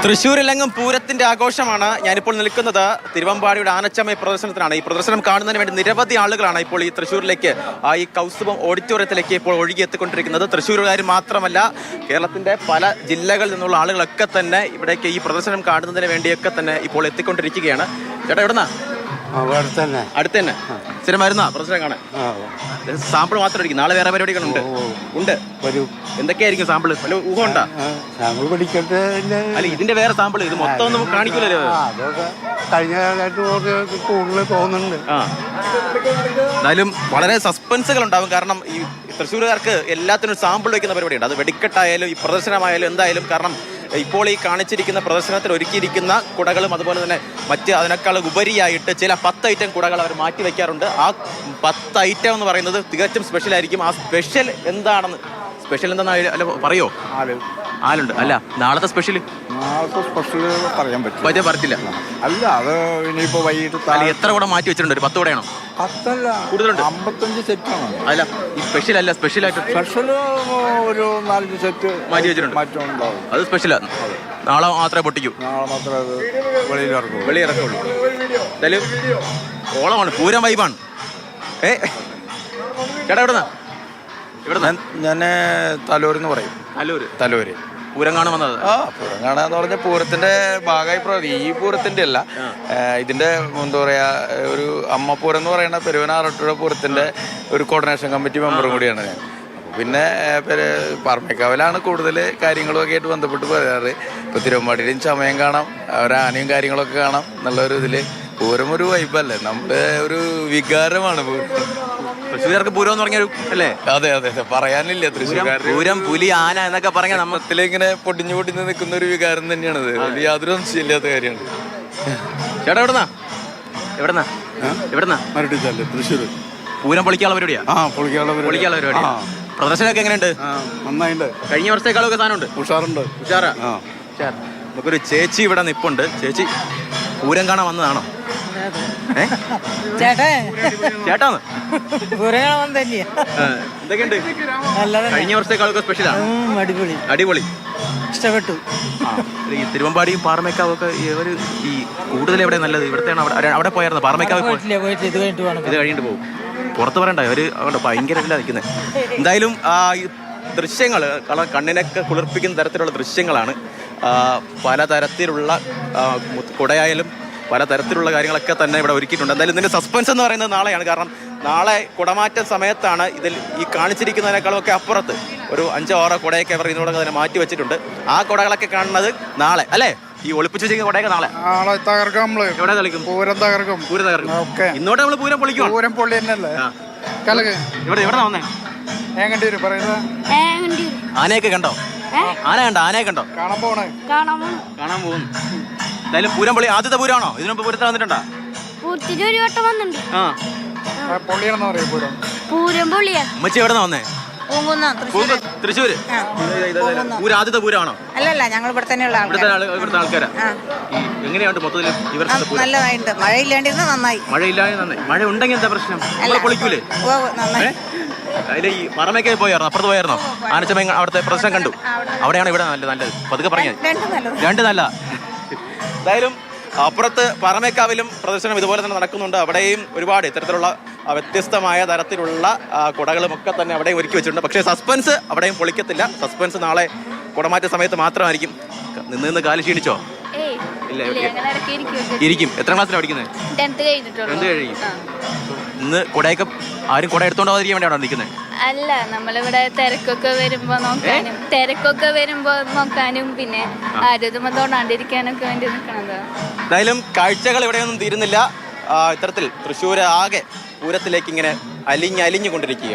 തൃശ്ശൂരിലെങ്ങും പൂരത്തിന്റെ ആഘോഷമാണ്. ഞാനിപ്പോൾ നിൽക്കുന്നത് തിരുവമ്പാടിയുടെ ആനച്ചമയ പ്രദർശനത്തിനാണ്. ഈ പ്രദർശനം കാണുന്നതിന് വേണ്ടി നിരവധി ആളുകളാണ് ഇപ്പോൾ ഈ തൃശ്ശൂരിലേക്ക് ഈ കൗസ്തുഭം ഓഡിറ്റോറിയത്തിലേക്ക് ഇപ്പോൾ ഒഴുകിയെത്തിക്കൊണ്ടിരിക്കുന്നത്. തൃശ്ശൂരുകാർ മാത്രമല്ല, കേരളത്തിന്റെ പല ജില്ലകളിൽ നിന്നുള്ള ആളുകളൊക്കെ തന്നെ ഇവിടേക്ക് ഈ പ്രദർശനം കാണുന്നതിന് വേണ്ടിയൊക്കെ തന്നെ ഇപ്പോൾ എത്തിക്കൊണ്ടിരിക്കുകയാണ്. ചേട്ടാ എവിടുന്നാ? അടുത്ത് തന്നെ സ്ഥിരമായിരുന്നാ പ്രദർശനം കാണാൻ? സാമ്പിൾ മാത്രം ഇരിക്കും, നാളെ വേറെ പരിപാടികളുണ്ട്? ഉണ്ട്. എന്തൊക്കെയായിരിക്കും സാമ്പിൾ? വല്ല ഊഹം ഉണ്ടാ? അല്ല, ഇതിന്റെ വേറെ സാമ്പിൾ, ഇത് മൊത്തം ഒന്നും കാണിക്കില്ലല്ലോ. കഴിഞ്ഞ കൂടുതൽ തോന്നുന്നുണ്ട്. എന്നാലും വളരെ സസ്പെൻസുകൾ ഉണ്ടാവും. കാരണം ഈ തൃശ്ശൂരുകാർക്ക് എല്ലാത്തിനും സാമ്പിൾ വയ്ക്കുന്ന പരിപാടിയുണ്ട്. അത് വെടിക്കെട്ടായാലും ഈ പ്രദർശനമായാലും എന്തായാലും. കാരണം ഇപ്പോൾ ഈ കാണിച്ചിരിക്കുന്ന പ്രദർശനത്തിൽ ഒരുക്കിയിരിക്കുന്ന കുടകളും അതുപോലെ തന്നെ മറ്റ് അതിനേക്കാൾ ഉപരിയായിട്ട് ചില 10 ഐറ്റം കുടകൾ അവർ മാറ്റി വയ്ക്കാറുണ്ട്. ആ 10 ഐറ്റം എന്ന് പറയുന്നത് തികച്ചും സ്പെഷ്യൽ ആയിരിക്കും. ആ സ്പെഷ്യൽ എന്താണെന്ന്, സ്പെഷ്യൽ എന്താണെന്ന് അല്ല പറയോ? ആലുണ്ട്. അല്ല, നാളത്തെ സ്പെഷ്യൽ പറയാൻ പറ്റില്ല. അല്ല, അത് ഇനിയിപ്പോ വൈകിട്ട് എത്ര കൂടെ മാറ്റി വെച്ചിട്ടുണ്ട്? ഒരു 10 കൂടെയാണോ? 10 കൂടുതലുണ്ട്. 55 സെറ്റാണ്. അല്ല, ഈ സ്പെഷ്യൽ അല്ല, സ്പെഷ്യലായിട്ട് ഒരു 4 സെറ്റ് മാറ്റി വെച്ചിട്ടുണ്ട്. മാറ്റമുണ്ടാവും. അത് സ്പെഷ്യലാണ്. നാളെ മാത്രമേ പൊട്ടിക്കൂ. നാളെ മാത്രമേ അത് വെളിയിറക്കുള്ളൂ. എന്തായാലും ഓളമാണ്, പൂരം വൈബാണ്. ചേട്ടാ എവിടുന്നാ? ഞാൻ തലൂരെന്ന് പറയും. തലൂര് പൂരം കാണാൻ വന്നത്? പൂരം കാണാന്ന് പറഞ്ഞ പൂരത്തിന്റെ ഭാഗമായി ഈ പൂരത്തിന്റെ അല്ല, ഇതിന്റെ എന്താ പറയാ, ഒരു അമ്മപ്പൂരം എന്ന് പറയുന്ന പെരുവനാറട്ടുള്ള പൂരത്തിന്റെ ഒരു കോർഡിനേഷൻ കമ്മിറ്റി മെമ്പറും കൂടിയാണ് ഞാൻ. പിന്നെ പറമേക്കാവിലാണ് കൂടുതൽ കാര്യങ്ങളൊക്കെ ആയിട്ട് ബന്ധപ്പെട്ട് പറയാറ്. ഇപ്പൊ തിരുവമ്പാടിയിലും ചമയം കാണാം, ആനയും കാര്യങ്ങളൊക്കെ കാണാം. നല്ലൊരു ഇതില് പൂരം ഒരു വൈബല്ലേ, നമ്മുടെ ഒരു വികാരമാണ് പൂരം. തൃശ്ശൂർക്ക് പൂരം എന്ന് പറഞ്ഞൊരു അല്ലേ? അതെ അതെ, പറയാനില്ല. തൃശ്ശൂർക്കാർ പൂരം, പുലി, ആന എന്നൊക്കെ പറഞ്ഞാൽ നമ്മത്തിലിങ്ങനെ പൊടിഞ്ഞു നിൽക്കുന്ന ഒരു വികാരം തന്നെയാണത്. യാതൊരു സംശയമില്ലാത്ത കാര്യമാണ്. ചേട്ടാ എവിടുന്നാ? തൃശ്ശൂർ. പൂരം പൊളിക്കാനുള്ള പരിപാടിയാ? പൊളിക്കാനുള്ള പരിപാടി. പ്രദർശനമൊക്കെ എങ്ങനെയുണ്ട്? നന്നായിട്ടുണ്ട്. കഴിഞ്ഞ വർഷത്തേക്കാളൊക്കെ സാധനമുണ്ട്? ഉഷാറാ. നമുക്കൊരു ചേച്ചി ഇവിടെ നിപ്പുണ്ട്. ചേച്ചി പൂരം കാണാൻ വന്നതാണോ? ചേട്ടാന്ന് എന്തൊക്കെയുണ്ട്? കഴിഞ്ഞ വർഷത്തേക്കാളൊക്കെ സ്പെഷ്യലാണ്. അടിപൊളി. ഇഷ്ടപ്പെട്ടു. ഈ തിരുവമ്പാടിയും പാറമേക്കാവും ഒക്കെ ഈ കൂടുതൽ എവിടെ നല്ലത്? ഇവിടത്തെയാണ്? അവിടെ പോയായിരുന്നു? പാറമേക്കാവ് ഇത് കഴിഞ്ഞിട്ട് പോകും. പുറത്ത് പറയണ്ട, അവര് അവിടെ ഭയങ്കര നിൽക്കുന്നത്. എന്തായാലും ഈ ദൃശ്യങ്ങൾ കണ്ണിനൊക്കെ കുളിർപ്പിക്കുന്ന തരത്തിലുള്ള ദൃശ്യങ്ങളാണ്. പലതരത്തിലുള്ള കുടയായാലും പലതരത്തിലുള്ള കാര്യങ്ങളൊക്കെ തന്നെ ഇവിടെ ഒരുക്കിയിട്ടുണ്ട്. എന്തായാലും ഇതിൻ്റെ സസ്പെൻസ് എന്ന് പറയുന്നത് നാളെയാണ്. കാരണം നാളെ കുടമാറ്റ സമയത്താണ് ഇതിൽ ഈ കാണിച്ചിരിക്കുന്നതിനേക്കാളൊക്കെ അപ്പുറത്ത് ഒരു 5-6 കുടയൊക്കെ അവർ ഇതിനോടൊക്കെ തന്നെ മാറ്റി വെച്ചിട്ടുണ്ട്. ആ കുടകളൊക്കെ കാണുന്നത് നാളെ അല്ലേ? ഈ ഒളിപ്പിച്ച് വെച്ചിരിക്കുന്ന കുടയൊക്കെ നാളെ തകർക്കും. എവിടെ കളിക്കും? പൂരം തകർക്കും. ഇന്നോട്ട് നമ്മൾ പൂരം പൊളിക്കും. പൂരം പൊള്ളി തന്നെയല്ലേ? ഇവിടെ വന്നേ ആനയൊക്കെ കണ്ടോ? ആനയെ കണ്ടോ? കാണാൻ പോകുന്നു. എന്തായാലും പൂരം പൊളി. ആദ്യത്തെ പൂരമാണോ? ഇതിനുമ്പ് പൂരത്തിൽ വന്നിട്ടുണ്ടോ? ഉമ്മച്ചി എവിടെ വന്നേ? തൃശ്ശൂര്. ആദ്യത്തെ പൂരമാണോ? അല്ലല്ല, ഞങ്ങൾ ഇവിടെ തന്നെയുള്ള ഇവിടുത്തെ ആൾക്കാരാ. എങ്ങനെയുണ്ട് മൊത്തത്തിൽ ഈ വർഷത്തെ? നല്ലതായിട്ട്. മഴയില്ലാണ്ടിരുന്ന നന്നായി. മഴ ഉണ്ടെങ്കിൽ എന്താ പ്രശ്നം? പൊളിക്കൂലേ? അതിൽ ഈ പറമേക്കായി പോയായിരുന്നോ? അപ്പുറത്ത് പോയായിരുന്നോ? ആനച്ചമയം അവിടുത്തെ പ്രശ്നം കണ്ടു. അവിടെയാണ് ഇവിടെ നല്ലത്? പതുക്കെ പറഞ്ഞാൽ രണ്ട് നല്ല. എന്തായാലും അപ്പുറത്ത് പറമേക്കാവിലും പ്രദർശനം ഇതുപോലെ തന്നെ നടക്കുന്നുണ്ട്. അവിടെയും ഒരുപാട് ഇത്തരത്തിലുള്ള വ്യത്യസ്തമായ തരത്തിലുള്ള കുടകളും ഒക്കെ തന്നെ അവിടെയും ഒരുക്കി വെച്ചിട്ടുണ്ട്. പക്ഷേ സസ്പെൻസ് അവിടെയും പൊളിക്കത്തില്ല. സസ്പെൻസ് നാളെ കുടമാറ്റ സമയത്ത് മാത്രമായിരിക്കും. നിന്ന് കാല് ക്ഷീണിച്ചോ? ഇല്ല, ഇരിക്കും. എത്ര ക്ലാസ്സിലാണ് പഠിക്കുന്നത്? 10th കഴിയും. ഇന്ന് കുടയൊക്കെ ആരും കുട എടുത്തോണ്ട് പോകാതിരിക്കാൻ വേണ്ടിയാണോ നിൽക്കുന്നത്? അല്ല, നമ്മളിവിടെ തിരക്കൊക്കെ വരുമ്പോ നോക്കാനും പിന്നെ ആരും തോണ്ടാണ്ടിരിക്കാനൊക്കെ വേണ്ടി നിൽക്കണത്. എന്തായാലും കാഴ്ചകൾ ഇവിടെയൊന്നും തീരുന്നില്ല. ഇത്തരത്തിൽ തൃശ്ശൂർ ആകെ പൂരത്തിലേക്ക് ഇങ്ങനെ അലിഞ്ഞുകൊണ്ടിരിക്കുകയാണ്.